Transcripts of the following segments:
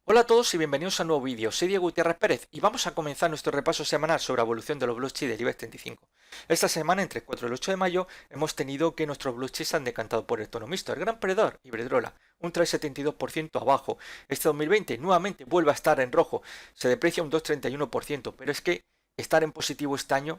Hola a todos y bienvenidos a un nuevo vídeo. Soy Diego Gutiérrez Pérez y vamos a comenzar nuestro repaso semanal sobre la evolución de los blue chips del IBEX 35. Esta semana, entre el 4 y el 8 de mayo, hemos tenido que nuestros blue chips han decantado por el tono mixto. El gran perdedor, Iberdrola, un 3,72% abajo. Este 2020 nuevamente vuelve a estar en rojo, se deprecia un 2,31%, pero es que estar en positivo este año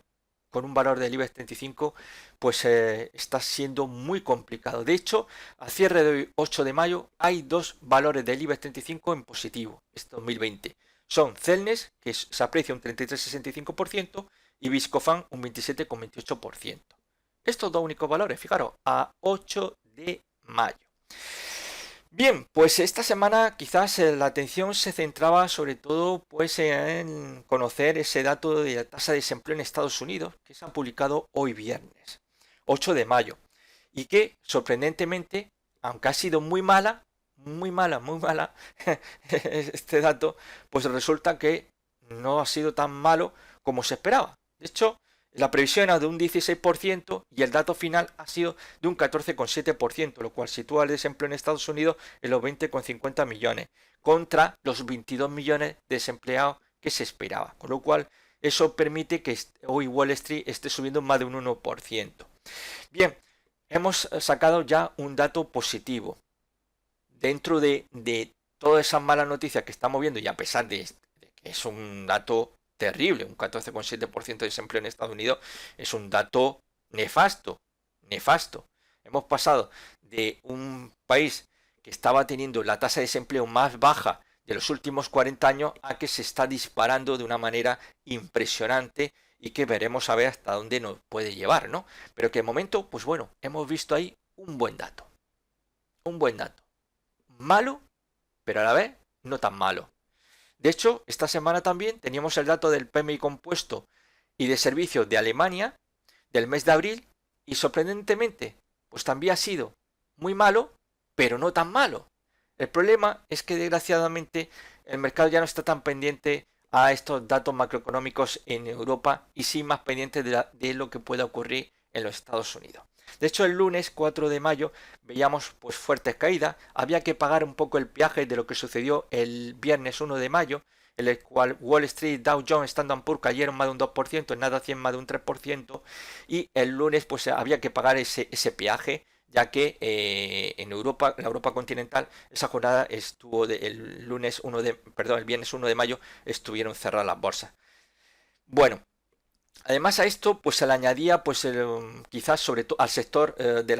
con un valor del IBEX 35 pues está siendo muy complicado. De hecho, a cierre de 8 de mayo hay dos valores del IBEX 35 en positivo este 2020. Son Celnes, que se aprecia un 33,65%, y Viscofan un 27,28%. Estos dos únicos valores, fijaros, a 8 de mayo. Bien, pues esta semana quizás la atención se centraba sobre todo pues en conocer ese dato de la tasa de desempleo en Estados Unidos que se ha publicado hoy viernes, 8 de mayo, y que sorprendentemente, aunque ha sido muy mala este dato, pues resulta que no ha sido tan malo como se esperaba. De hecho, la previsión era de un 16% y el dato final ha sido de un 14,7%, lo cual sitúa el desempleo en Estados Unidos en los 20,50 millones, contra los 22 millones de desempleados que se esperaba. Con lo cual, eso permite que hoy Wall Street esté subiendo más de un 1%. Bien, hemos sacado ya un dato positivo. Dentro de todas esas malas noticias que estamos viendo, y a pesar de que es un dato terrible, un 14,7% de desempleo en Estados Unidos, es un dato nefasto, nefasto. Hemos pasado de un país que estaba teniendo la tasa de desempleo más baja de los últimos 40 años a que se está disparando de una manera impresionante y que veremos a ver hasta dónde nos puede llevar, ¿no? Pero que de momento, pues bueno, hemos visto ahí un buen dato. Un buen dato. Malo, pero a la vez no tan malo. De hecho, esta semana también teníamos el dato del PMI compuesto y de servicios de Alemania del mes de abril y sorprendentemente, pues también ha sido muy malo, pero no tan malo. El problema es que desgraciadamente el mercado ya no está tan pendiente a estos datos macroeconómicos en Europa y sí más pendiente de lo que pueda ocurrir en los Estados Unidos. De hecho, el lunes 4 de mayo veíamos pues fuertes caídas, había que pagar un poco el peaje de lo que sucedió el viernes 1 de mayo, en el cual Wall Street, Dow Jones, Standard Poor's cayeron más de un 2%, el Nasdaq 100 más de un 3%, y el lunes pues había que pagar ese peaje, ya que en Europa, la Europa continental, esa jornada estuvo el viernes 1 de mayo estuvieron cerradas las bolsas. Bueno, además a esto, pues se le añadía, pues quizás sobre todo al sector de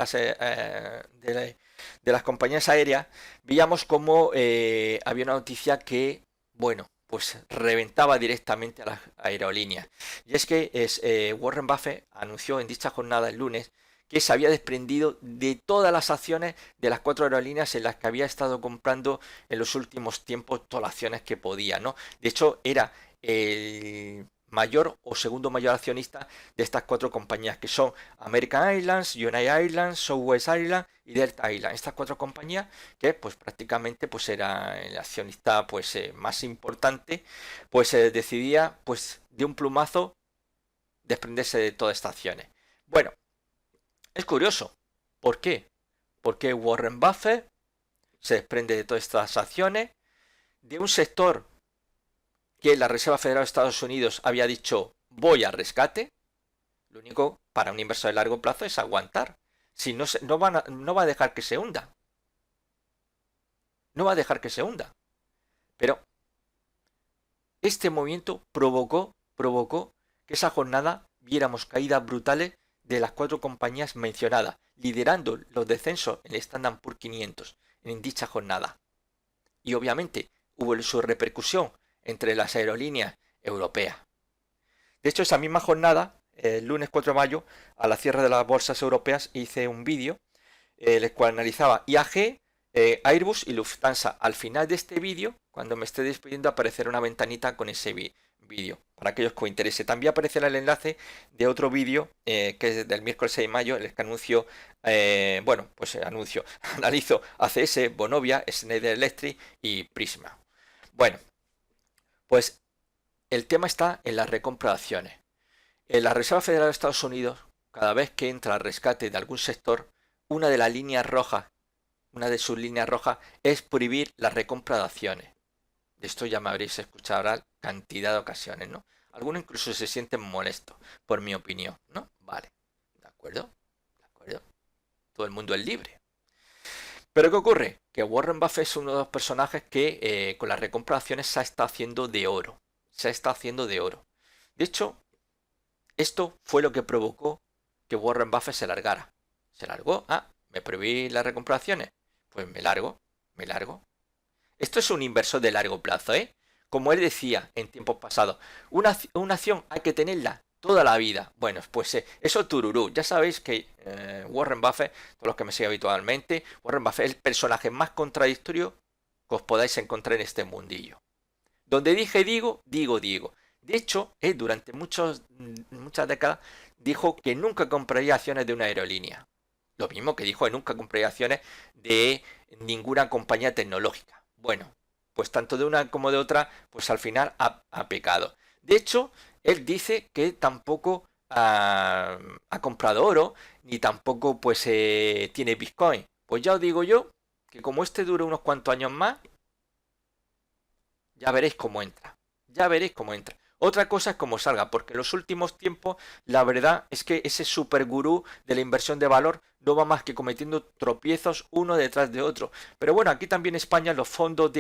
las compañías aéreas, veíamos como había una noticia que, bueno, pues reventaba directamente a las aerolíneas. Y es que Warren Buffett anunció en dicha jornada el lunes que se había desprendido de todas las acciones de las 4 aerolíneas en las que había estado comprando en los últimos tiempos todas las acciones que podía, ¿no? De hecho, era el mayor o segundo mayor accionista de estas 4 compañías que son American Airlines, United Airlines, Southwest Airlines y Delta Airlines. Estas 4 compañías que pues prácticamente pues era el accionista pues más importante, pues decidía pues de un plumazo desprenderse de todas estas acciones. Bueno, es curioso. ¿Por qué? Porque Warren Buffett se desprende de todas estas acciones de un sector que la Reserva Federal de Estados Unidos había dicho voy al rescate. Lo único para un inversor de largo plazo es aguantar. Si no, no va a dejar que se hunda. No va a dejar que se hunda. Pero este movimiento provocó que esa jornada viéramos caídas brutales de las 4 compañías mencionadas, liderando los descensos en el Standard Poor's 500 en dicha jornada. Y obviamente hubo su repercusión entre las aerolíneas europeas. De hecho, esa misma jornada, el lunes 4 de mayo, a la cierre de las bolsas europeas, hice un vídeo el cual analizaba IAG, Airbus y Lufthansa. Al final de este vídeo, cuando me esté despidiendo, aparecerá una ventanita con ese vídeo, para aquellos que os interese. También aparecerá el enlace de otro vídeo que es del miércoles 6 de mayo, en el que anuncio, analizo ACS, Vonovia, Schneider Electric y Prisma. Bueno, pues el tema está en la recompra de acciones. En la Reserva Federal de Estados Unidos, cada vez que entra al rescate de algún sector, una de sus líneas rojas es prohibir la recompra de acciones. De esto ya me habréis escuchado hablar cantidad de ocasiones, ¿no? Algunos incluso se sienten molestos por mi opinión, ¿no? Vale, ¿de acuerdo? ¿De acuerdo? Todo el mundo es libre. Pero ¿qué ocurre? Que Warren Buffett es uno de los personajes que con las recompra de acciones se ha estado haciendo de oro. Se ha estado haciendo de oro. De hecho, esto fue lo que provocó que Warren Buffett se largara. Se largó, me prohibí las recompra de acciones. Pues me largo, me largo. Esto es un inversor de largo plazo, ¿eh? Como él decía en tiempos pasados, una acción hay que tenerla toda la vida. Bueno, pues eso tururú. Ya sabéis que Warren Buffett, todos los que me siguen habitualmente, Warren Buffett es el personaje más contradictorio que os podáis encontrar en este mundillo. Donde dije digo, digo, digo. De hecho, él durante muchas décadas dijo que nunca compraría acciones de una aerolínea. Lo mismo que dijo que nunca compraría acciones de ninguna compañía tecnológica. Bueno, pues tanto de una como de otra, pues al final ha pecado. De hecho, él dice que tampoco ha comprado oro, ni tampoco pues tiene Bitcoin. Pues ya os digo yo, que como este dura unos cuantos años más, ya veréis cómo entra. Ya veréis cómo entra. Otra cosa es cómo salga, porque en los últimos tiempos la verdad es que ese super gurú de la inversión de valor no va más que cometiendo tropiezos uno detrás de otro. Pero bueno, aquí también en España los fondos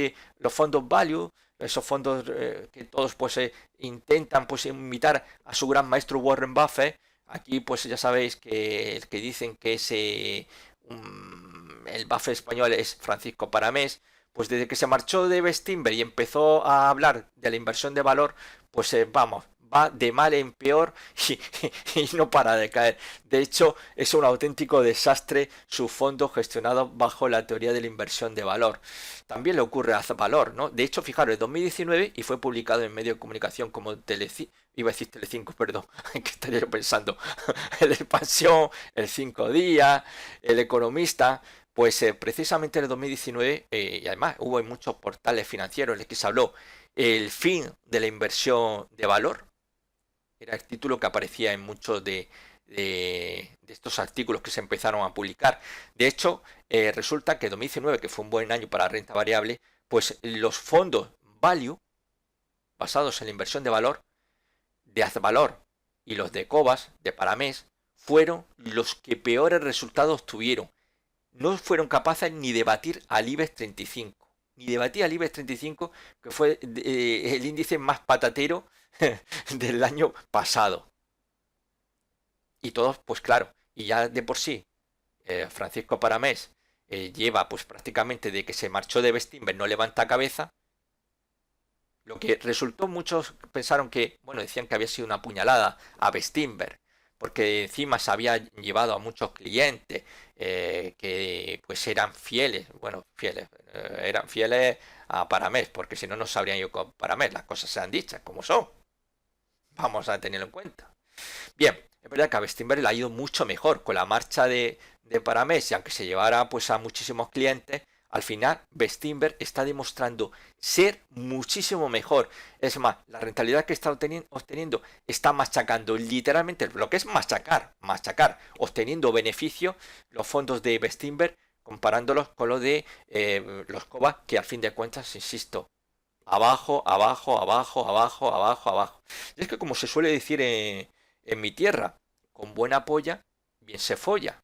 value, esos fondos que todos pues intentan pues imitar a su gran maestro Warren Buffett. Aquí pues ya sabéis que el que dicen que es el Buffett español es Francisco Paramés. Pues desde que se marchó de Bestinver y empezó a hablar de la inversión de valor, pues vamos, va de mal en peor y no para de caer. De hecho, es un auténtico desastre su fondo gestionado bajo la teoría de la inversión de valor. También le ocurre a Valor, ¿no? De hecho, fijaros, en 2019 y fue publicado en medios de comunicación como Telecinco, iba a decir Telecinco, perdón, ¿qué estaría yo pensando? El Expansión, el Cinco Días, el Economista. Pues precisamente en el 2019, y además hubo en muchos portales financieros en los que se habló el fin de la inversión de valor. Era el título que aparecía en muchos de estos artículos que se empezaron a publicar. De hecho, resulta que 2019, que fue un buen año para la renta variable, pues los fondos value, basados en la inversión de valor, de Azvalor y los de Cobas, de Paramés, fueron los que peores resultados tuvieron. No fueron capaces ni de batir al IBEX 35. Ni de batir al IBEX 35, que fue el índice más patatero del año pasado. Y todos, pues claro, y ya de por sí, Francisco Paramés lleva pues prácticamente de que se marchó de Bestinver, no levanta cabeza. Lo que resultó, muchos pensaron que, bueno, decían que había sido una puñalada a Bestinver, porque encima se había llevado a muchos clientes que pues eran fieles, bueno, eran fieles a Paramés, porque si no, no sabrían yo con Paramés, las cosas sean dichas como son. Vamos a tenerlo en cuenta. Bien, es verdad que a Bestinver le ha ido mucho mejor con la marcha de Paramés, y aunque se llevara pues a muchísimos clientes, al final Bestinver está demostrando ser muchísimo mejor. Es más, la rentabilidad que está obteniendo está machacando literalmente lo que es machacar, obteniendo beneficio los fondos de Bestinver comparándolos con los de los COBA, que al fin de cuentas, insisto, abajo, abajo, abajo, abajo, abajo, abajo. Y es que como se suele decir en mi tierra, con buena polla, bien se folla.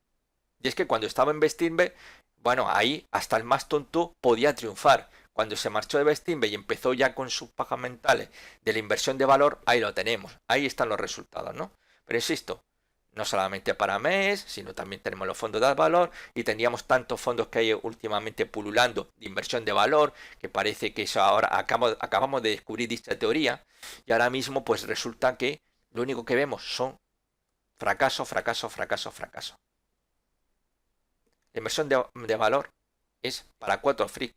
Y es que cuando estaba en Bestinver, bueno, ahí hasta el más tonto podía triunfar. Cuando se marchó de Bestinver y empezó ya con sus pajas mentales de la inversión de valor, ahí lo tenemos. Ahí están los resultados, ¿no? Pero insisto, no solamente para MES, sino también tenemos los fondos de valor y tendríamos tantos fondos que hay últimamente pululando de inversión de valor, que parece que eso ahora acabamos de descubrir dicha teoría, y ahora mismo pues resulta que lo único que vemos son fracaso, fracaso, fracaso, fracaso. La inversión de valor es para cuatro frikis.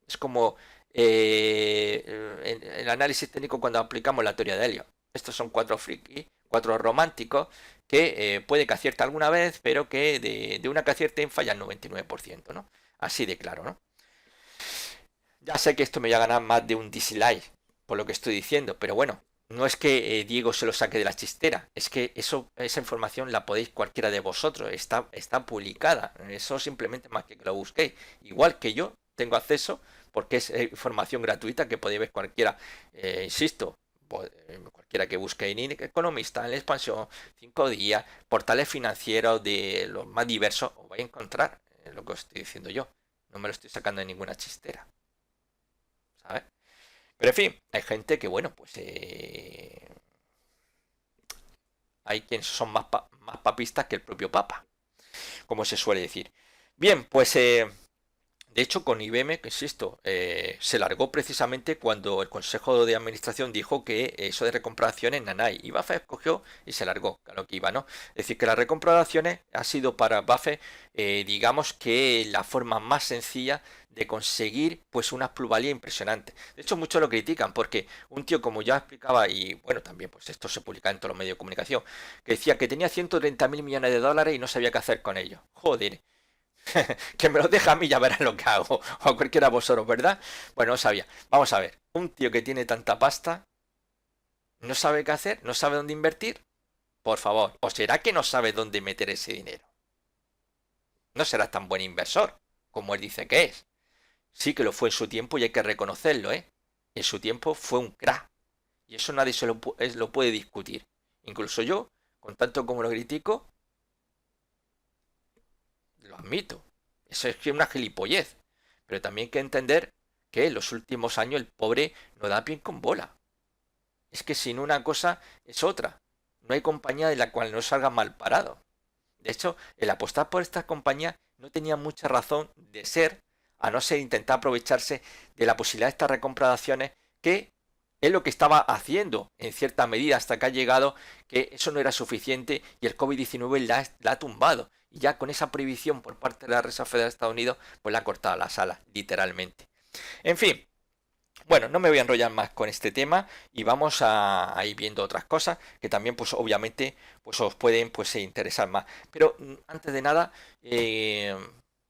Es como en el análisis técnico cuando aplicamos la teoría de Helio. Estos son cuatro frikis, cuatro románticos, que puede que acierte alguna vez, pero que de una que acierten falla el 99%, ¿no? Así de claro, ¿no? Ya sé que esto me va a ganar más de un dislike por lo que estoy diciendo, pero bueno, no es que Diego se lo saque de la chistera, es que esa información la podéis cualquiera de vosotros, está publicada, eso simplemente más que lo busquéis, igual que yo tengo acceso porque es información gratuita que puede ver cualquiera, insisto, cualquiera que busque en Economista, en la Expansión, 5 días, portales financieros de los más diversos, os vais a encontrar lo que os estoy diciendo yo. No me lo estoy sacando de ninguna chistera, ¿sabes? Pero en fin, hay gente que, bueno, pues hay quienes son más papistas que el propio Papa, como se suele decir. Bien, pues de hecho con IBM, que insisto, se largó precisamente cuando el Consejo de Administración dijo que eso de recomprar acciones, nanay, y Buffett escogió y se largó, a lo que iba, ¿no? Es decir, que la recompra de acciones ha sido para Buffett, digamos que la forma más sencilla de conseguir pues una plusvalía impresionante. De hecho, muchos lo critican porque un tío, como ya explicaba, y bueno, también pues esto se publica en todos los medios de comunicación, que decía que tenía 130.000 millones de dólares y no sabía qué hacer con ellos. Joder, que me lo deja a mí, ya verán lo que hago, o a cualquiera de vosotros, ¿verdad? Bueno, no sabía. Vamos a ver, un tío que tiene tanta pasta, no sabe qué hacer, no sabe dónde invertir, por favor, ¿o será que no sabe dónde meter ese dinero? No será tan buen inversor como él dice que es. Sí que lo fue en su tiempo y hay que reconocerlo, ¿eh? En su tiempo fue un crack. Y eso nadie lo puede discutir. Incluso yo, con tanto como lo critico, lo admito. Eso es que es una gilipollez. Pero también hay que entender que en los últimos años el pobre no da pie con bola. Es que sin una cosa es otra. No hay compañía de la cual no salga mal parado. De hecho, el apostar por estas compañías no tenía mucha razón de ser, a no ser intentar aprovecharse de la posibilidad de esta recompra de acciones, que es lo que estaba haciendo en cierta medida hasta que ha llegado, que eso no era suficiente y el COVID-19 la ha tumbado. Y ya con esa prohibición por parte de la Reserva Federal de Estados Unidos, pues le ha cortado las alas, literalmente. En fin, bueno, no me voy a enrollar más con este tema y vamos a ir viendo otras cosas que también, pues obviamente, pues os pueden pues interesar más. Pero antes de nada,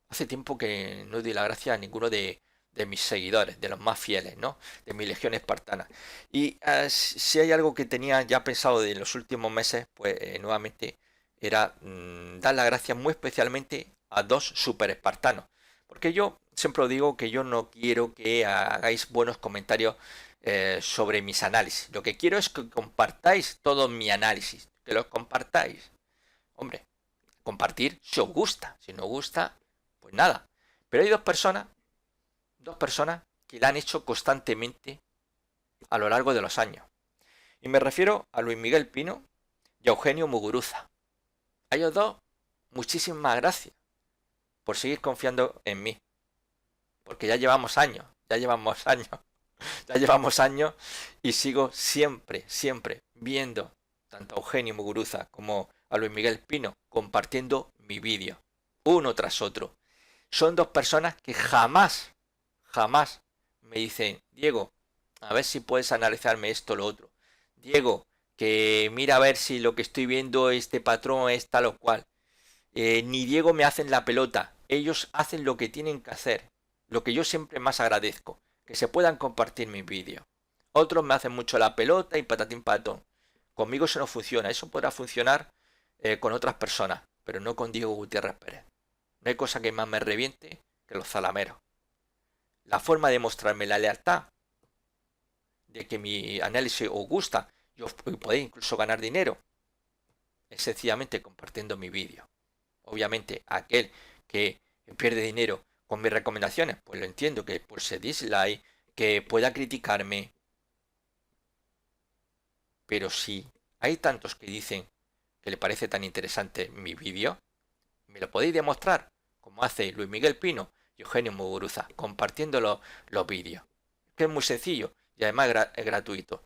hace tiempo que no doy la gracia a ninguno de mis seguidores, de los más fieles, ¿no? De mi legión espartana. Y si hay algo que tenía ya pensado de los últimos meses, pues nuevamente era dar las gracias muy especialmente a dos super espartanos. Porque yo siempre os digo que yo no quiero que hagáis buenos comentarios sobre mis análisis. Lo que quiero es que compartáis todo mi análisis. Que los compartáis. Hombre, compartir si os gusta. Si no os gusta, pues nada. Pero hay dos personas que la han hecho constantemente a lo largo de los años. Y me refiero a Luis Miguel Pino y a Eugenio Muguruza. A ellos dos, muchísimas gracias por seguir confiando en mí. Porque ya llevamos años, ya llevamos años y sigo siempre viendo tanto a Eugenio Muguruza como a Luis Miguel Pino compartiendo mi vídeo, uno tras otro. Son dos personas que jamás me dicen, Diego, a ver si puedes analizarme esto o lo otro. Diego, que mira a ver si lo que estoy viendo, este patrón es tal o cual. Ni Diego me hacen la pelota, ellos hacen lo que tienen que hacer. Lo que yo siempre más agradezco, que se puedan compartir mis vídeos. Otros me hacen mucho la pelota y patatín patón. Conmigo eso no funciona, eso podrá funcionar con otras personas, pero no con Diego Gutiérrez Pérez. No hay cosa que más me reviente que los zalameros. La forma de mostrarme la lealtad, de que mi análisis os gusta y podéis incluso ganar dinero, es sencillamente compartiendo mi vídeo. Obviamente aquel que pierde dinero con mis recomendaciones, pues lo entiendo, que pulse dislike, que pueda criticarme. Pero si hay tantos que dicen que le parece tan interesante mi vídeo, me lo podéis demostrar, como hace Luis Miguel Pino y Eugenio Muguruza, compartiendo los vídeos. Que es muy sencillo y además es gratuito.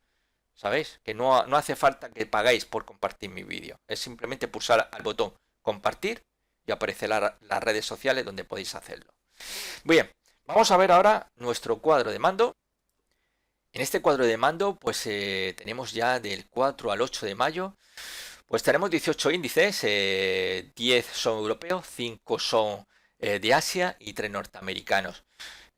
¿Sabéis? Que no hace falta que pagáis por compartir mi vídeo. Es simplemente pulsar al botón compartir y aparecerán las redes sociales donde podéis hacerlo. Bien, vamos a ver ahora nuestro cuadro de mando. En este cuadro de mando pues tenemos ya del 4 al 8 de mayo, pues tenemos 18 índices, 10 son europeos, 5 son de Asia y 3 norteamericanos.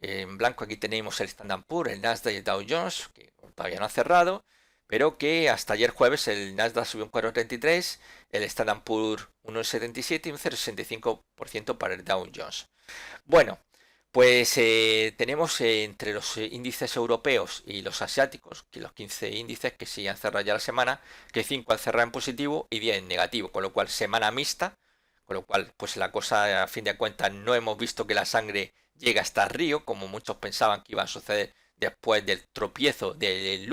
En blanco aquí tenemos el Standard & Poor's, el Nasdaq y el Dow Jones, que todavía no ha cerrado, pero que hasta ayer jueves el Nasdaq subió un 4,33, el Standard & Poor's 1,77 y un 0,65% para el Dow Jones. Bueno, Pues tenemos entre los índices europeos y los asiáticos, que los 15 índices que sí han cerrado ya la semana, que 5 han cerrado en positivo y 10 en negativo, con lo cual semana mixta, con lo cual pues la cosa a fin de cuentas no hemos visto que la sangre llegue hasta Río, como muchos pensaban que iba a suceder después del tropiezo del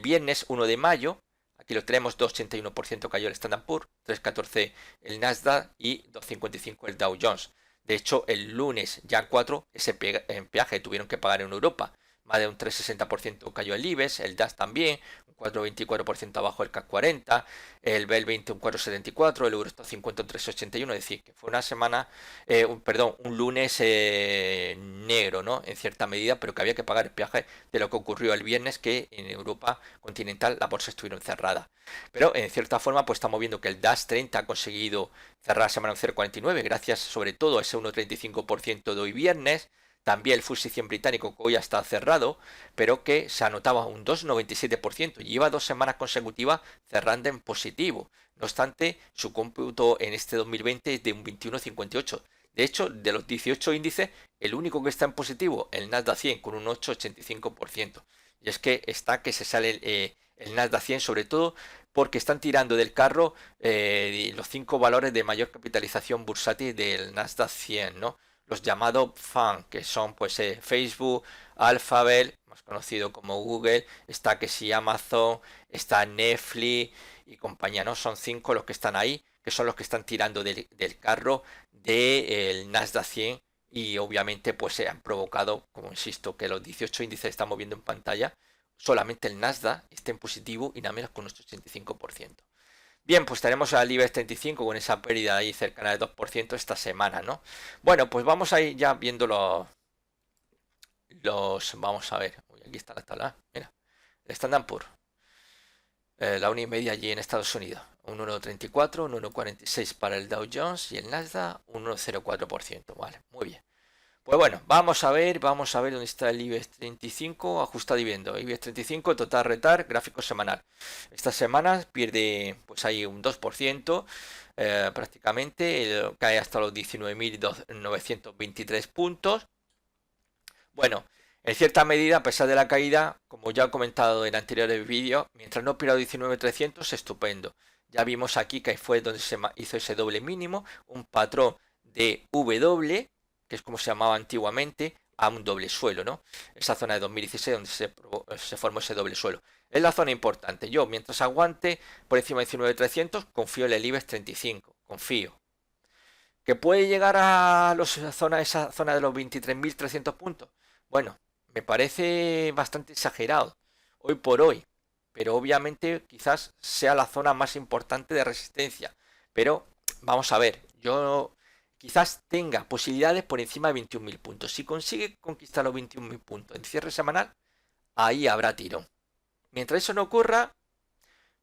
viernes 1 de mayo. Aquí lo tenemos, 2,81% cayó el Standard Poor's, 3,14 el Nasdaq y 2,55 el Dow Jones. De hecho, el lunes ya 4, ese peaje tuvieron que pagar en Europa. Más de un 3,60% cayó el IBEX, el DAX también, un 4,24% abajo el CAC 40, el BEL 20 un 4,74, el Eurostoxx 50 un 3,81, es decir, que fue una semana, un lunes negro, ¿no? En cierta medida, pero que había que pagar el peaje de lo que ocurrió el viernes, que en Europa continental las bolsas estuvieron cerradas. Pero en cierta forma, pues estamos viendo que el DAX 30 ha conseguido cerrar la semana en 0,49, gracias sobre todo a ese 1,35% de hoy viernes. También el FTSE 100 británico, que hoy está cerrado, pero que se anotaba un 2,97% y lleva 2 semanas consecutivas cerrando en positivo. No obstante, su cómputo en este 2020 es de un 21,58. De hecho, de los 18 índices, el único que está en positivo, el Nasdaq 100, con un 8,85%. Y es que está que se sale el Nasdaq 100, sobre todo porque están tirando del carro los 5 valores de mayor capitalización bursátil del Nasdaq 100, ¿no? Los llamados FAN, que son pues Facebook, Alphabet, más conocido como Google, está que sí Amazon, está Netflix y compañía, ¿no? Son 5 los que están ahí, que son los que están tirando del carro del Nasdaq 100 y obviamente pues se han provocado, como insisto, que los 18 índices estamos viendo en pantalla, solamente el Nasdaq esté en positivo y nada menos con nuestro 85%. Bien, pues tenemos al IBEX 35 con esa pérdida ahí cercana del 2% esta semana, ¿no? Bueno, pues vamos a ir ya viendo vamos a ver, uy, aquí está la tabla, mira, el Standard Poor's, la 1,5 allí en Estados Unidos, un 1,34, un 1,46 para el Dow Jones y el Nasdaq un 1,04%, vale, muy bien. Pues bueno, vamos a ver dónde está el IBEX 35 ajustado y viendo. IBEX 35, total retar, gráfico semanal. Esta semana pierde pues ahí un 2%, prácticamente, cae hasta los 19.923 puntos. Bueno, en cierta medida, a pesar de la caída, como ya he comentado en anteriores vídeos, mientras no pierda 19.300, estupendo. Ya vimos aquí que fue donde se hizo ese doble mínimo, un patrón de W, que es como se llamaba antiguamente, a un doble suelo, ¿no? Esa zona de 2016 donde se formó ese doble suelo. Es la zona importante. Yo, mientras aguante por encima de 19.300, confío en el IBEX 35. Confío. ¿Que puede llegar a esa zona de los 23.300 puntos? Bueno, me parece bastante exagerado hoy por hoy. Pero obviamente quizás sea la zona más importante de resistencia. Pero vamos a ver, yo quizás tenga posibilidades por encima de 21.000 puntos. Si consigue conquistar los 21.000 puntos en cierre semanal, ahí habrá tirón. Mientras eso no ocurra,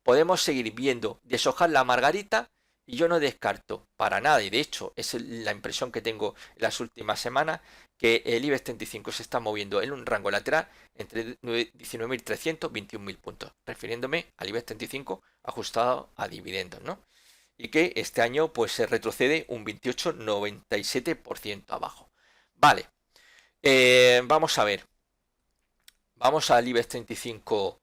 podemos seguir viendo deshojar la margarita y yo no descarto para nada, y de hecho es la impresión que tengo en las últimas semanas, que el IBEX 35 se está moviendo en un rango lateral entre 19.300 y 21.000 puntos, refiriéndome al IBEX 35 ajustado a dividendos, ¿no? Y que este año pues se retrocede un 28,97% abajo. Vale, vamos a ver, vamos al IBEX 35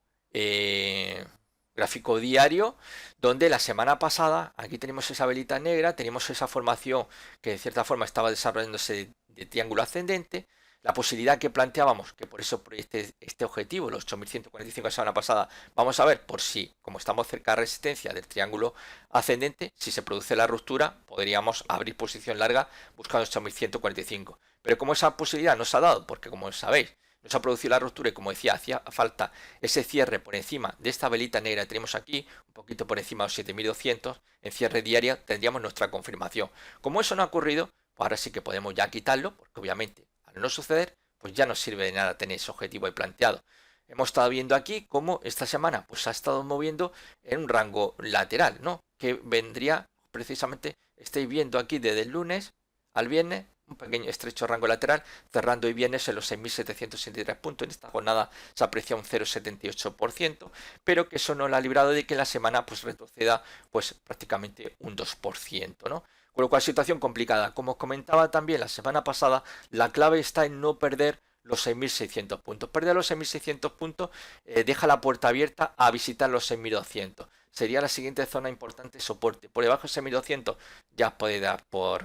gráfico diario, donde la semana pasada, aquí tenemos esa velita negra, tenemos esa formación que de cierta forma estaba desarrollándose de triángulo ascendente, la posibilidad que planteábamos, que por eso este objetivo, los 8.145 la semana pasada, vamos a ver por si, como estamos cerca de resistencia del triángulo ascendente, si se produce la ruptura, podríamos abrir posición larga buscando 8.145. Pero como esa posibilidad no se ha dado, porque como sabéis, no se ha producido la ruptura y como decía, hacía falta ese cierre por encima de esta velita negra que tenemos aquí, un poquito por encima de los 7.200, en cierre diario tendríamos nuestra confirmación. Como eso no ha ocurrido, pues ahora sí que podemos ya quitarlo, porque obviamente al no suceder, pues ya no sirve de nada tener ese objetivo ahí planteado. Hemos estado viendo aquí cómo esta semana pues se ha estado moviendo en un rango lateral, ¿no? Que vendría precisamente, estáis viendo aquí desde el lunes al viernes, un pequeño estrecho rango lateral, cerrando hoy viernes en los 6.763 puntos. En esta jornada se aprecia un 0,78%, pero que eso no la ha librado de que la semana pues retroceda pues prácticamente un 2%, ¿no? Con lo cual, situación complicada. Como os comentaba también la semana pasada, la clave está en no perder los 6.600 puntos. Perder los 6.600 puntos deja la puerta abierta a visitar los 6.200. Sería la siguiente zona importante de soporte. Por debajo de 6.200 ya os podéis dar por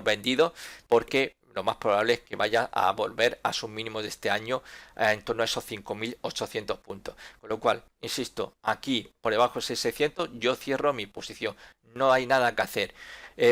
vendido, porque lo más probable es que vaya a volver a sus mínimos de este año en torno a esos 5.800 puntos. Con lo cual, insisto, aquí por debajo de 6.600 yo cierro mi posición. No hay nada que hacer.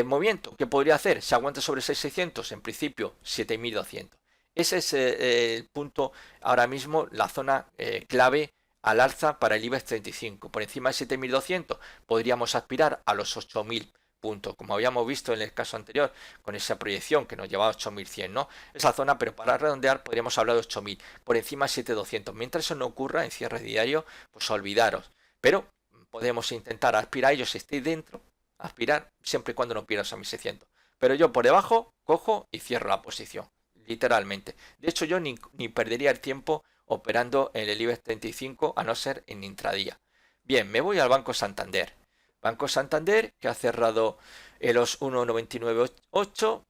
Movimiento, ¿qué podría hacer? Si aguanta sobre 6.600, en principio 7.200. Ese es el punto ahora mismo, la zona clave al alza para el IBEX 35. Por encima de 7.200 podríamos aspirar a los 8.000 puntos, como habíamos visto en el caso anterior, con esa proyección que nos llevaba a 8.100, ¿no? Esa zona, pero para redondear podríamos hablar de 8.000, por encima de 7.200. Mientras eso no ocurra en cierre diario, pues olvidaros. Pero podemos intentar aspirar a ellos si estéis dentro, aspirar siempre y cuando no pierdas a 1.600. Pero yo por debajo cojo y cierro la posición, literalmente. De hecho, yo ni perdería el tiempo operando en el IBEX 35 a no ser en intradía. Bien, me voy al Banco Santander. Banco Santander que ha cerrado en los 1,998,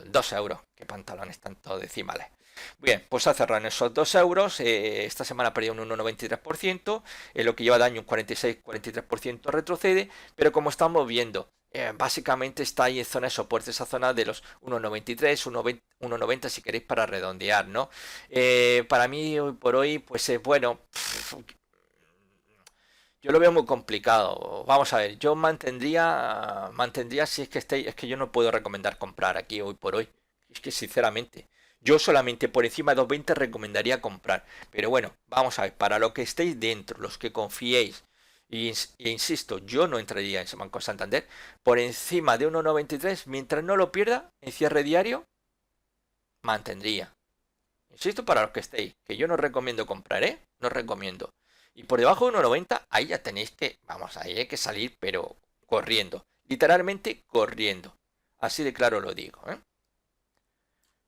2 euros. Qué pantalones tanto decimales. Bien, pues ha cerrado en esos 2 euros. Esta semana ha perdido un 1,93%. En lo que lleva de año un 46-43% retrocede. Pero como estamos viendo, básicamente está ahí en zona de soporte, esa zona de los 1,93, 1,90 si queréis para redondear, ¿no? Para mí hoy por hoy, pues bueno, yo lo veo muy complicado. Vamos a ver, yo mantendría si es que es que yo no puedo recomendar comprar aquí hoy por hoy. Es que sinceramente, yo solamente por encima de 220 recomendaría comprar. Pero bueno, vamos a ver, para lo que estéis dentro, los que confiéis, e insisto, yo no entraría en ese Banco Santander por encima de 1,93, mientras no lo pierda en cierre diario, mantendría. Insisto, para los que estéis, que yo no recomiendo comprar, ¿eh? No recomiendo. Y por debajo de 1,90, ahí ya tenéis que, vamos, ahí hay que salir, pero corriendo. Literalmente corriendo. Así de claro lo digo, ¿eh?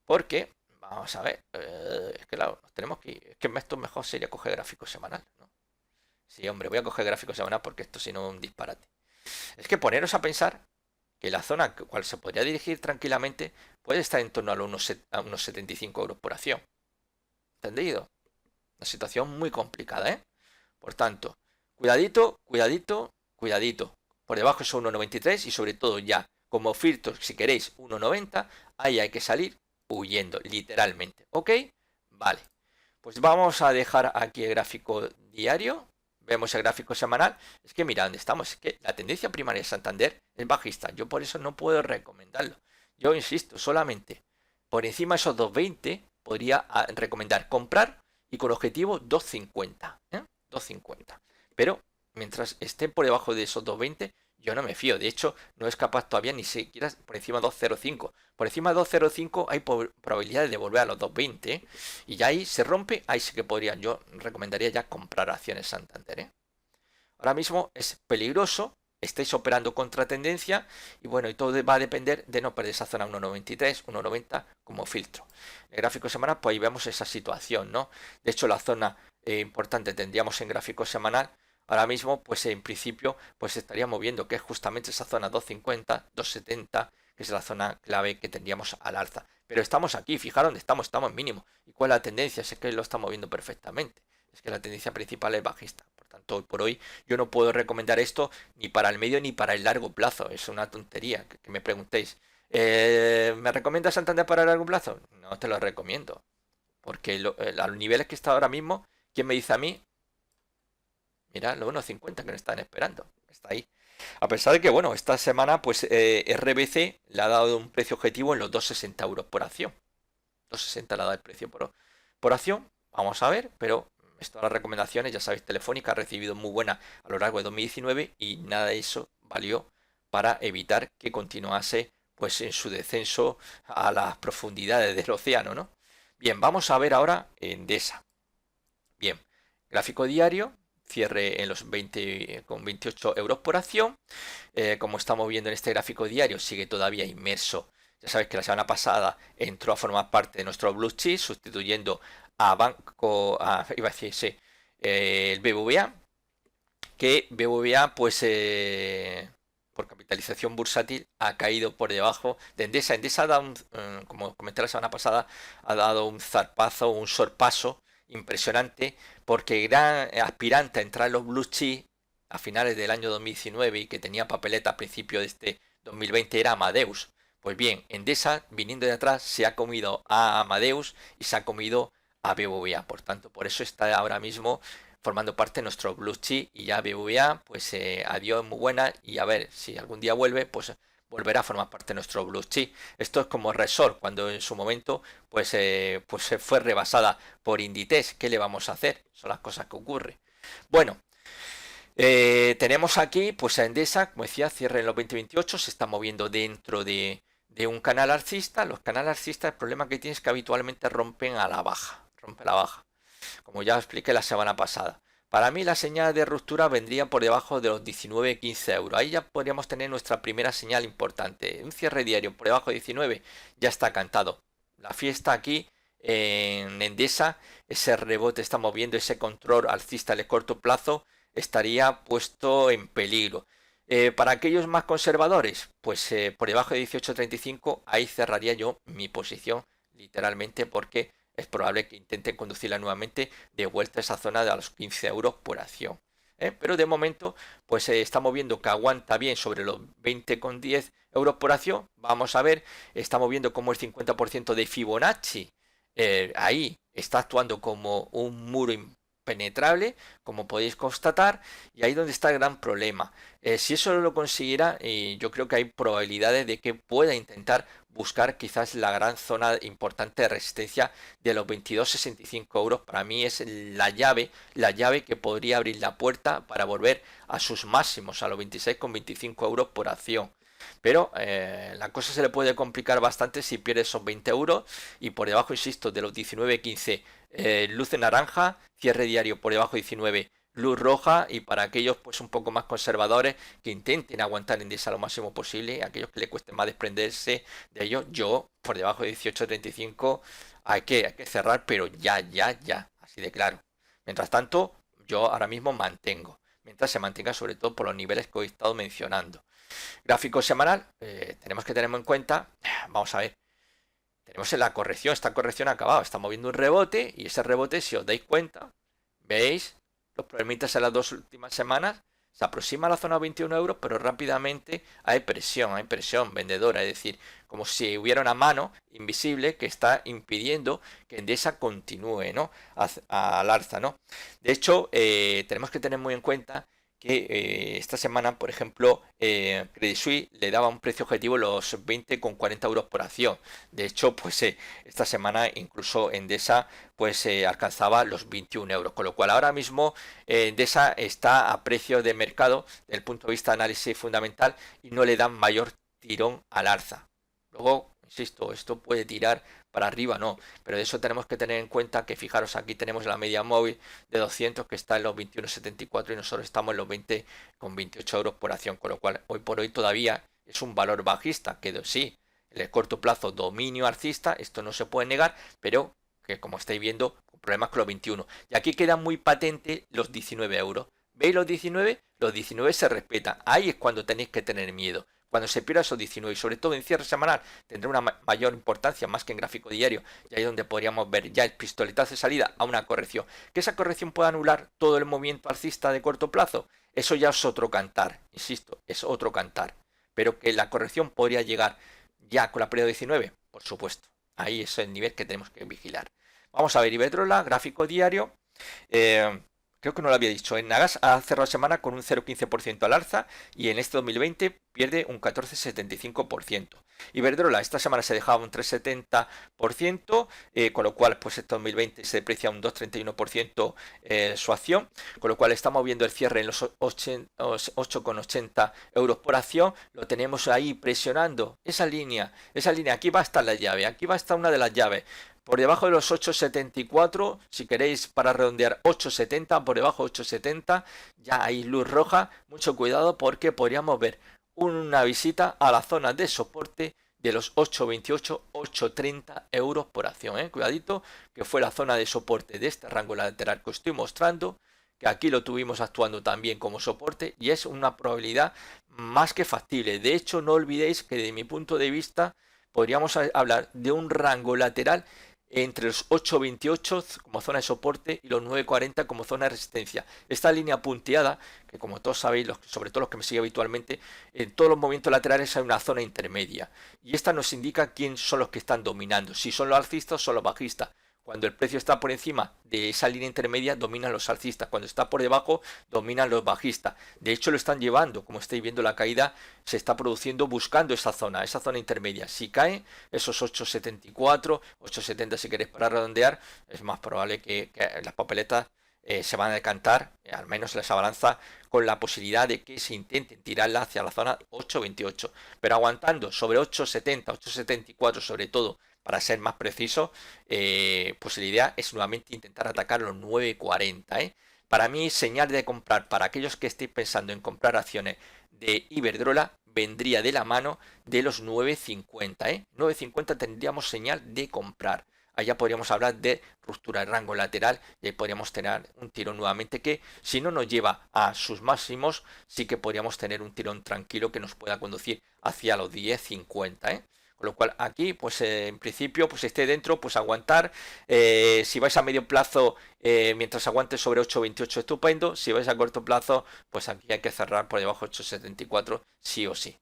Porque, vamos a ver, es que claro, tenemos que ir. Es que esto mejor sería coger gráfico semanal, ¿no? Sí, hombre, voy a coger gráfico semanal porque esto si no es un disparate. Es que poneros a pensar que la zona cual se podría dirigir tranquilamente puede estar en torno a unos 75 euros por acción. ¿Entendido? Una situación muy complicada, ¿eh? Por tanto, cuidadito, cuidadito, cuidadito. Por debajo es 1,93 y sobre todo ya como filtro, si queréis 1,90, ahí hay que salir huyendo, literalmente. ¿Ok? Vale. Pues vamos a dejar aquí el gráfico diario. Vemos el gráfico semanal. Es que mira dónde estamos. Es que la tendencia primaria de Santander es bajista. Yo por eso no puedo recomendarlo. Yo insisto, solamente por encima de esos 2,20 podría recomendar comprar y con objetivo 2,50. 2,50. Pero mientras esté por debajo de esos 2,20, yo no me fío. De hecho, no es capaz todavía ni siquiera por encima de 2,05. Por encima de 2,05 hay probabilidades de volver a los 2,20. Y ya ahí se rompe. Ahí sí que podría. Yo recomendaría ya comprar acciones Santander. Ahora mismo es peligroso. Estáis operando contra tendencia. Y bueno, y todo va a depender de no perder esa zona 1,93, 1,90 como filtro. En el gráfico semanal, pues ahí vemos esa situación, ¿no? De hecho, la zona importante tendríamos en gráfico semanal. Ahora mismo, pues en principio, pues estaría moviendo, que es justamente esa zona 2,50, 2,70, que es la zona clave que tendríamos al alza. Pero estamos aquí, fijaros dónde estamos, estamos en mínimo. ¿Y cuál es la tendencia? Es que lo estamos viendo perfectamente. Es que la tendencia principal es bajista. Por tanto, hoy por hoy yo no puedo recomendar esto ni para el medio ni para el largo plazo. Es una tontería que me preguntéis. ¿Me recomiendas Santander para el largo plazo? No te lo recomiendo. Porque a los niveles que está ahora mismo, ¿quién me dice a mí? Mira, los 1,50 que nos están esperando. Está ahí. A pesar de que, bueno, esta semana, pues RBC le ha dado un precio objetivo en los 2,60 euros por acción. 2,60 le ha dado el precio por acción. Vamos a ver, pero todas las recomendaciones, ya sabéis, Telefónica ha recibido muy buena a lo largo de 2019 y nada de eso valió para evitar que continuase pues en su descenso a las profundidades del océano, ¿no? Bien, vamos a ver ahora Endesa. Bien, gráfico diario, cierre en los 20,28 euros por acción. Como estamos viendo en este gráfico diario, sigue todavía inmerso. Ya sabéis que la semana pasada entró a formar parte de nuestro blue chip, sustituyendo a iba a decir, sí, el BBVA, que BBVA, pues, por capitalización bursátil ha caído por debajo de Endesa. Endesa ha dado como comenté la semana pasada, ha dado un zarpazo, un sorpaso impresionante, porque gran aspirante a entrar en los blue chip a finales del año 2019 y que tenía papeleta a principio de este 2020 era Amadeus. Pues bien, Endesa, viniendo de atrás, se ha comido a Amadeus y se ha comido a BBVA. Por tanto, por eso está ahora mismo formando parte de nuestro blue chip, y ya BBVA, pues adiós, muy buena, y a ver si algún día vuelve, pues volverá a formar parte de nuestro blue chip. Esto es como Resort, cuando en su momento pues se fue rebasada por Inditex. ¿Qué le vamos a hacer? Son las cosas que ocurren. Bueno, tenemos aquí pues a Endesa, como decía, cierre en los 2028, se está moviendo dentro de un canal alcista. Los canales alcistas, el problema que tienen es que habitualmente rompen a la baja, rompe la baja, como ya expliqué la semana pasada. Para mí la señal de ruptura vendría por debajo de los 19-15 euros. Ahí ya podríamos tener nuestra primera señal importante. Un cierre diario por debajo de 19 ya está cantado. La fiesta aquí en Endesa, ese rebote está moviendo, ese control alcista de corto plazo estaría puesto en peligro. Para aquellos más conservadores, pues por debajo de 18.35 ahí cerraría yo mi posición literalmente, porque es probable que intenten conducirla nuevamente de vuelta a esa zona de los 15 euros por acción. Pero de momento pues se está moviendo, que aguanta bien sobre los 20,10 euros por acción. Vamos a ver, está moviendo como el 50% de Fibonacci. Ahí está actuando como un muro impenetrable, como podéis constatar, y ahí donde está el gran problema. Si eso lo consiguiera, yo creo que hay probabilidades de que pueda intentar buscar quizás la gran zona importante de resistencia de los 22,65 euros. Para mí es la llave que podría abrir la puerta para volver a sus máximos, a los 26,25 euros por acción. Pero la cosa se le puede complicar bastante si pierde esos 20 euros, y por debajo, insisto, de los 19,15 luz en naranja, cierre diario por debajo de 19, luz roja. Y para aquellos pues un poco más conservadores que intenten aguantar en Endesa lo máximo posible, aquellos que le cueste más desprenderse de ellos, yo por debajo de 18,35 hay que cerrar, pero ya, así de claro. Mientras tanto, yo ahora mismo mantengo, mientras se mantenga, sobre todo por los niveles que he estado mencionando. Gráfico semanal, tenemos que tener en cuenta, vamos a ver, tenemos en la corrección, esta corrección ha acabado, está moviendo un rebote, y ese rebote, si os dais cuenta, veis los problemitas en las dos últimas semanas, se aproxima a la zona de 21 euros, pero rápidamente hay presión vendedora, es decir, como si hubiera una mano invisible que está impidiendo que Endesa continúe, ¿no?, al alza, ¿no? De hecho, tenemos que tener muy en cuenta que esta semana, por ejemplo, Credit Suisse le daba un precio objetivo los 20,40 euros por acción. De hecho, pues esta semana incluso Endesa pues alcanzaba los 21 euros, con lo cual ahora mismo Endesa está a precio de mercado desde el punto de vista de análisis fundamental, y no le dan mayor tirón al alza. Luego, insisto, esto puede tirar para arriba, no, pero de eso tenemos que tener en cuenta que, fijaros, aquí tenemos la media móvil de 200 que está en los 21,74 y nosotros estamos en los 20,28 euros por acción, con lo cual hoy por hoy todavía es un valor bajista, que sí, en el corto plazo dominio alcista, esto no se puede negar, pero que, como estáis viendo, problemas con los 21. Y aquí queda muy patente los 19 euros. ¿Veis los 19? Los 19 se respetan. Ahí es cuando tenéis que tener miedo. Cuando se pierda esos 19, y sobre todo en cierre semanal, tendrá una mayor importancia más que en gráfico diario, y ahí es donde podríamos ver ya el pistoletazo de salida a una corrección. Que esa corrección pueda anular todo el movimiento alcista de corto plazo, eso ya es otro cantar, insisto, es otro cantar. Pero que la corrección podría llegar ya con la periodo 19, por supuesto. Ahí es el nivel que tenemos que vigilar. Vamos a ver Iberdrola, gráfico diario. Creo que no lo había dicho. En Nagas ha cerrado la semana con un 0,15% al alza, y en este 2020 pierde un 14,75%. Iberdrola esta semana se dejaba un 3,70%, con lo cual pues este 2020 se deprecia un 2,31% su acción, con lo cual está moviendo el cierre en los 8,80 euros por acción. Lo tenemos ahí presionando esa línea, aquí va a estar la llave, aquí va a estar una de las llaves. Por debajo de los 8,74, si queréis para redondear 8,70, por debajo de 8,70, ya hay luz roja. Mucho cuidado, porque podríamos ver una visita a la zona de soporte de los 8,28, 8,30 euros por acción. Cuidadito, que fue la zona de soporte de este rango lateral que os estoy mostrando, que aquí lo tuvimos actuando también como soporte y es una probabilidad más que factible. De hecho, no olvidéis que desde mi punto de vista podríamos hablar de un rango lateral entre los 8.28 como zona de soporte y los 9.40 como zona de resistencia. Esta línea punteada, que como todos sabéis, sobre todo los que me siguen habitualmente, en todos los movimientos laterales hay una zona intermedia. Y esta nos indica quién son los que están dominando, si son los alcistas o son los bajistas. Cuando el precio está por encima de esa línea intermedia, dominan los alcistas. Cuando está por debajo, dominan los bajistas. De hecho, lo están llevando. Como estáis viendo, la caída se está produciendo buscando esa zona intermedia. Si cae esos 8.74, 8.70 si queréis para redondear, es más probable que las papeletas se van a decantar, al menos esa balanza, con la posibilidad de que se intenten tirarla hacia la zona 8.28. Pero aguantando sobre 8.70, 8.74 sobre todo, para ser más preciso, pues la idea es nuevamente intentar atacar los 9.40. Para mí, señal de comprar, para aquellos que estéis pensando en comprar acciones de Iberdrola, vendría de la mano de los 9.50. 9.50 tendríamos señal de comprar. Allá podríamos hablar de ruptura de rango lateral y ahí podríamos tener un tirón nuevamente que, si no nos lleva a sus máximos, sí que podríamos tener un tirón tranquilo que nos pueda conducir hacia los 10.50. Con lo cual aquí, pues en principio, pues esté dentro, pues aguantar. Si vais a medio plazo, mientras aguante sobre 8.28, estupendo. Si vais a corto plazo, pues aquí hay que cerrar por debajo de 8.74, sí o sí.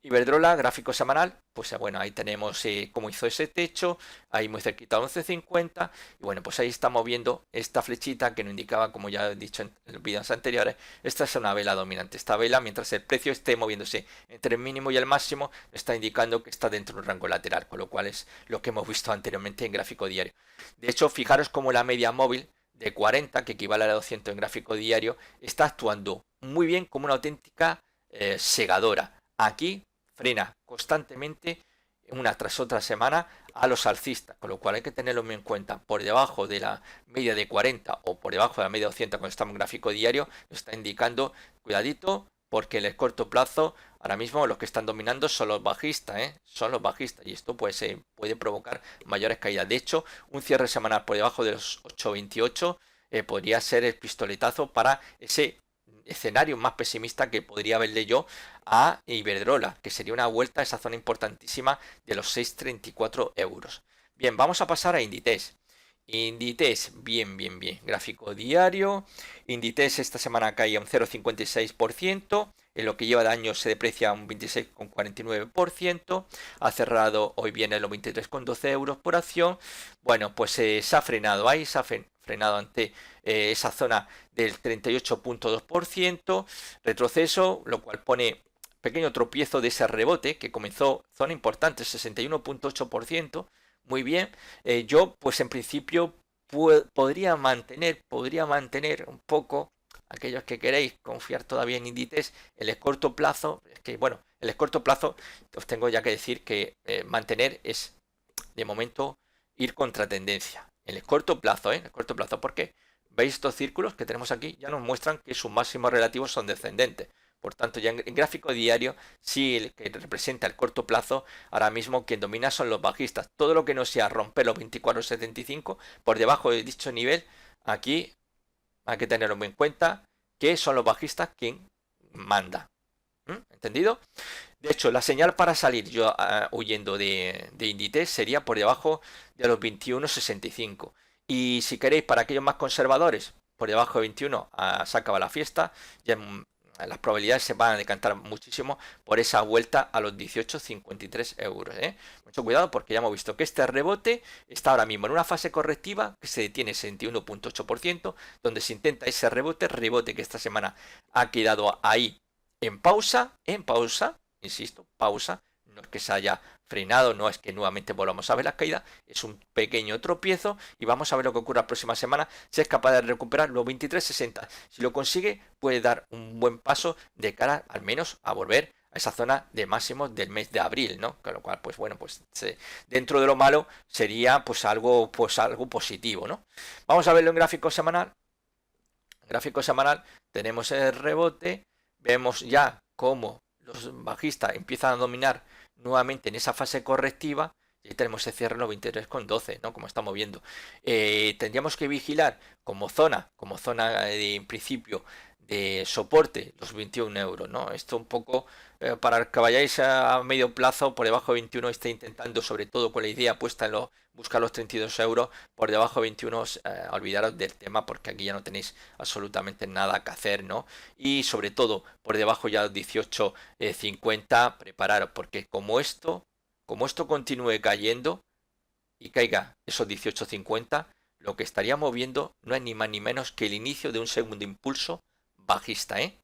Iberdrola, gráfico semanal, pues bueno, ahí tenemos cómo hizo ese techo, ahí muy cerquita a 11.50, y bueno, pues ahí estamos viendo esta flechita que nos indicaba, como ya he dicho en los vídeos anteriores, esta es una vela dominante. Esta vela, mientras el precio esté moviéndose entre el mínimo y el máximo, está indicando que está dentro de un rango lateral, con lo cual es lo que hemos visto anteriormente en gráfico diario. De hecho, fijaros cómo la media móvil de 40, que equivale a 200 en gráfico diario, está actuando muy bien como una auténtica segadora. Aquí frena constantemente una tras otra semana a los alcistas, con lo cual hay que tenerlo muy en cuenta. Por debajo de la media de 40 o por debajo de la media de 200 cuando estamos en gráfico diario, nos está indicando cuidadito, porque en el corto plazo ahora mismo los que están dominando son los bajistas, son los bajistas, y esto pues puede provocar mayores caídas. De hecho, un cierre semanal por debajo de los 8.28 podría ser el pistoletazo para ese escenario más pesimista que podría verle yo a Iberdrola, que sería una vuelta a esa zona importantísima de los 6,34 euros. Bien, vamos a pasar a Inditex. Inditex, bien. Gráfico diario. Inditex esta semana cae un 0,56%. En lo que lleva de año se deprecia un 26,49%. Ha cerrado hoy viene los 23,12 euros por acción. Bueno, pues se ha frenado ahí, se ha frenado ante esa zona del 38,2%. Retroceso, lo cual pone pequeño tropiezo de ese rebote que comenzó zona importante, 61,8%. Muy bien, yo pues en principio podría mantener un poco, aquellos que queréis confiar todavía en Inditex, el corto plazo, es que bueno, el corto plazo os tengo ya que decir que mantener es de momento ir contra tendencia, en el corto plazo, porque veis estos círculos que tenemos aquí, ya nos muestran que sus máximos relativos son descendentes. Por tanto, ya en gráfico diario, sí, el que representa el corto plazo, ahora mismo quien domina son los bajistas. Todo lo que no sea romper los 24,75 por debajo de dicho nivel, aquí hay que tenerlo muy en cuenta, que son los bajistas quien manda. ¿Entendido? De hecho, la señal para salir yo huyendo de Inditex sería por debajo de los 21,65. Y si queréis, para aquellos más conservadores, por debajo de 21 se acaba la fiesta. Ya las probabilidades se van a decantar muchísimo por esa vuelta a los 18,53 euros. Mucho cuidado, porque ya hemos visto que este rebote está ahora mismo en una fase correctiva que se detiene 61,8%, donde se intenta ese rebote que esta semana ha quedado ahí en pausa, insisto, pausa. No es que se haya frenado, no es que nuevamente volvamos a ver la caída, es un pequeño tropiezo y vamos a ver lo que ocurre la próxima semana, si es capaz de recuperar los 23,60. Si lo consigue, puede dar un buen paso de cara al menos a volver a esa zona de máximos del mes de abril, ¿no? Con lo cual, pues bueno, pues dentro de lo malo sería pues algo positivo, ¿no? Vamos a verlo en gráfico semanal. En gráfico semanal tenemos el rebote, vemos ya cómo los bajistas empiezan a dominar nuevamente en esa fase correctiva, Y ahí tenemos ese cierre en los 23,12, ¿no? Como estamos viendo. Tendríamos que vigilar como zona de, en principio de soporte, los 21 euros, ¿no? Esto un poco para que vayáis a medio plazo por debajo de 21, está intentando, sobre todo con la idea puesta en buscar los 32 euros, por debajo de 21, olvidaros del tema porque aquí ya no tenéis absolutamente nada que hacer, ¿no? Y sobre todo por debajo ya de 18,50, prepararos porque como esto continúe cayendo y caiga esos 18,50, lo que estaríamos viendo no es ni más ni menos que el inicio de un segundo impulso bajista, ¿eh?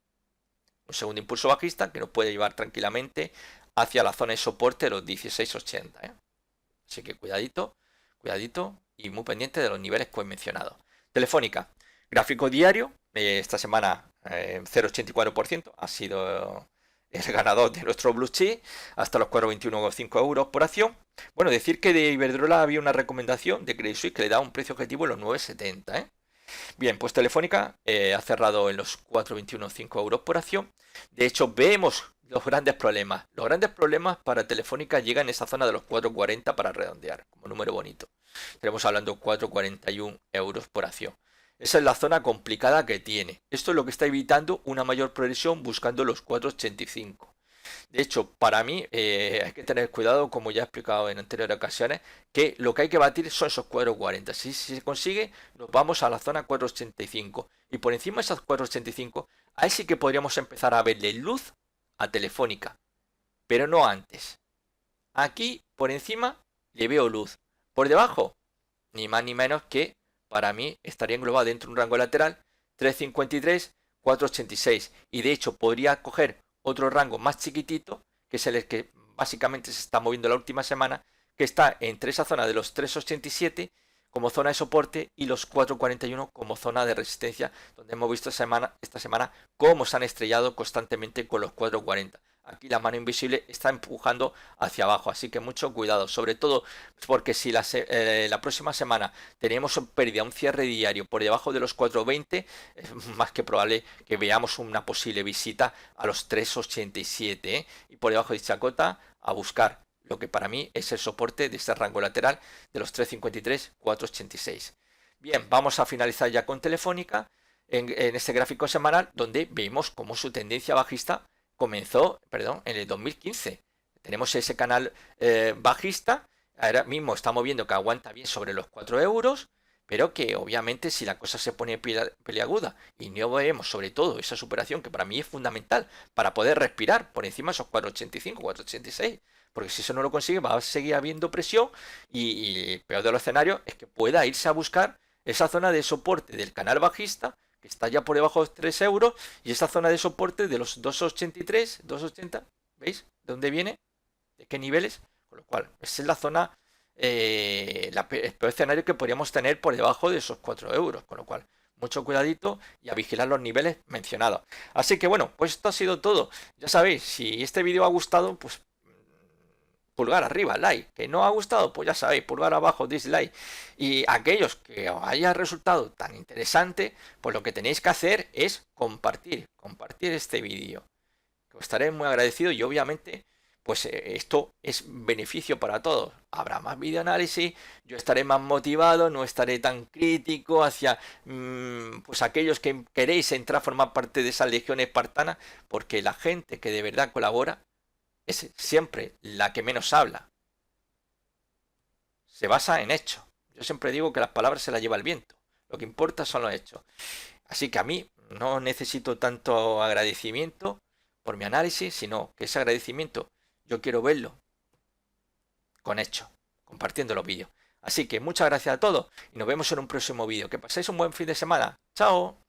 Un segundo impulso bajista que nos puede llevar tranquilamente hacia la zona de soporte de los 16,80, ¿eh? Así que cuidadito, cuidadito y muy pendiente de los niveles que he mencionado. Telefónica, gráfico diario, esta semana 0,84% ha sido el ganador de nuestro Blue Chip, hasta los 4,21,5 euros por acción. Bueno, decir que de Iberdrola había una recomendación de Credit Suisse que le da un precio objetivo en los 9,70, ¿eh? Bien, pues Telefónica ha cerrado en los 4,21,5 euros por acción. De hecho, vemos los grandes problemas. Los grandes problemas para Telefónica llegan en esa zona de los 4,40 para redondear, como número bonito. Estaremos hablando de 4,41 euros por acción. Esa es la zona complicada que tiene. Esto es lo que está evitando una mayor progresión buscando los 4,85. De hecho, para mí hay que tener cuidado, como ya he explicado en anteriores ocasiones, que lo que hay que batir son esos 4,40. Si se consigue, nos vamos a la zona 4,85. Y por encima de esas 4,85, ahí sí que podríamos empezar a verle luz a Telefónica. Pero no antes. Aquí, por encima, le veo luz. Por debajo, ni más ni menos que, para mí, estaría englobado dentro de un rango lateral 3,53, 4,86. Y de hecho, podría coger otro rango más chiquitito, que es el que básicamente se está moviendo la última semana, que está entre esa zona de los 3,87 como zona de soporte y los 4,41 como zona de resistencia, donde hemos visto esta semana cómo se han estrellado constantemente con los 4,40. Aquí la mano invisible está empujando hacia abajo, así que mucho cuidado, sobre todo porque si la próxima semana tenemos pérdida, un cierre diario por debajo de los 4,20, es más que probable que veamos una posible visita a los 3,87, ¿eh? Y por debajo de dicha cota a buscar lo que para mí es el soporte de este rango lateral de los 3,53, 4,86. Bien, vamos a finalizar ya con Telefónica en este gráfico semanal donde vemos cómo su tendencia bajista comenzó, en el 2015. Tenemos ese canal bajista, ahora mismo estamos viendo que aguanta bien sobre los 4 euros, pero que obviamente si la cosa se pone peliaguda y no vemos sobre todo esa superación que para mí es fundamental para poder respirar por encima de esos 4,85, 4,86, porque si eso no lo consigue va a seguir habiendo presión y el peor de los escenarios es que pueda irse a buscar esa zona de soporte del canal bajista que está ya por debajo de 3 euros y esa zona de soporte de los 2,83, 2,80, ¿veis? ¿De dónde viene? ¿De qué niveles? Con lo cual, esa es la zona, el peor escenario que podríamos tener por debajo de esos 4 euros, con lo cual mucho cuidadito y a vigilar los niveles mencionados. Así que bueno, pues esto ha sido todo. Ya sabéis, si este vídeo ha gustado, pues pulgar arriba, like. Que no ha gustado, pues ya sabéis, pulgar abajo, dislike. Y aquellos que os haya resultado tan interesante, pues lo que tenéis que hacer es compartir este vídeo. Os estaré muy agradecido y obviamente, pues esto es beneficio para todos. Habrá más videoanálisis, yo estaré más motivado, no estaré tan crítico hacia pues aquellos que queréis entrar a formar parte de esa legión espartana, porque la gente que de verdad colabora es siempre la que menos habla. Se basa en hechos. Yo siempre digo que las palabras se las lleva el viento. Lo que importa son los hechos. Así que a mí no necesito tanto agradecimiento por mi análisis, sino que ese agradecimiento yo quiero verlo con hechos, compartiendo los vídeos. Así que muchas gracias a todos y nos vemos en un próximo vídeo. Que paséis un buen fin de semana. ¡Chao!